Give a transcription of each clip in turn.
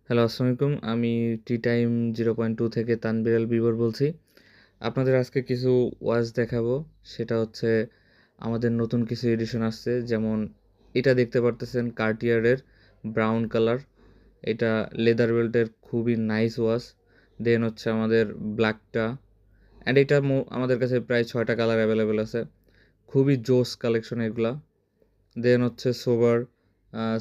Hello, আসসালামু আলাইকুম। আমি টি টাইম 0.2 থেকে তানভীর আল বিবর বলছি। আপনাদের আজকে কিছু ওয়াচ দেখাবো। সেটা হচ্ছে আমাদের নতুন কিছু এডিশন আসছে। যেমন এটা দেখতে পারতেছেন কার্টিয়ারের ব্রাউন কালার। এটা লেদার বেল্টের খুবই নাইস ওয়াচ। দেন হচ্ছে আমাদের ব্ল্যাকটা অ্যান্ড এটা আমাদের কাছে প্রায় 6টা কালার অ্যাভেলেবেল আছে। খুবই জোস কালেকশন এগুলা। দেন হচ্ছে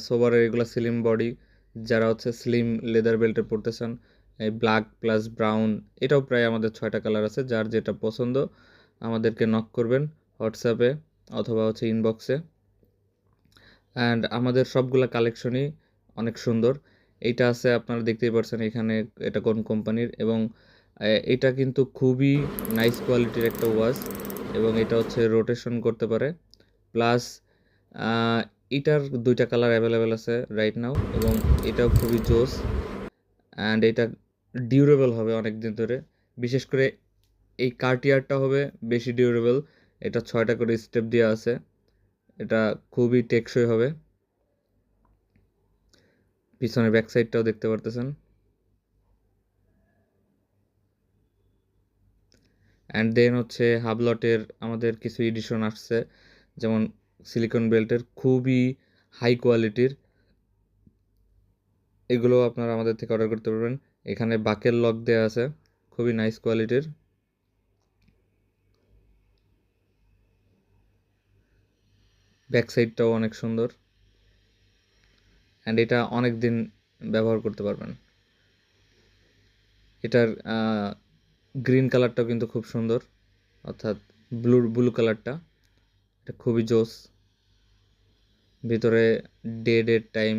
সোবারের এগুলো স্লিম বডি, যারা হচ্ছে স্লিম লেদার বেল্টে পড়তে চান। এই ব্ল্যাক প্লাস ব্রাউন, এটাও প্রায় আমাদের 6টা কালার আছে। যার যেটা পছন্দ আমাদেরকে নক করবেন হোয়াটসঅ্যাপে অথবা হচ্ছে ইনবক্সে। অ্যান্ড আমাদের সবগুলা কালেকশনই অনেক সুন্দর। এইটা আছে আপনারা দেখতেই পাচ্ছেন এখানে, এটা কোন কোম্পানির, এবং এটা কিন্তু খুবই নাইস কোয়ালিটির একটা ওয়াচ, এবং এটা হচ্ছে রোটেশন করতে পারে। প্লাস এটার 2টা কালার অ্যাভেলেবেল আছে রাইট নাও, এবং এটাও খুবই জোস। অ্যান্ড এটা ডিউরেবল হবে অনেক দিন ধরে। বিশেষ করে এই কার্টিয়ারটা হবে বেশি ডিউরেবল। এটা 6টা করে স্টেপ দেওয়া আছে। এটা খুবই টেকসই হবে। পিছনের ব্যাক সাইডটাও দেখতে পারতেছেন। অ্যান্ড দেন হচ্ছে হাবলটের আমাদের কিছু এডিশন আসছে, যেমন সিলিকন বেল্টের খুবই হাই কোয়ালিটির। এগুলো আপনারা আমাদের থেকে অর্ডার করতে পারবেন। এখানে বাকেল লক দেওয়া আছে, খুবই নাইস কোয়ালিটির। ব্যাক সাইডটাও অনেক সুন্দর, অ্যান্ড এটা অনেক দিন ব্যবহার করতে পারবেন। এটার গ্রিন কালারটাও কিন্তু খুব সুন্দর, অর্থাৎ ব্লু ব্লু কালারটা, এটা খুবই জোস। ভিতরে ডেট টাইম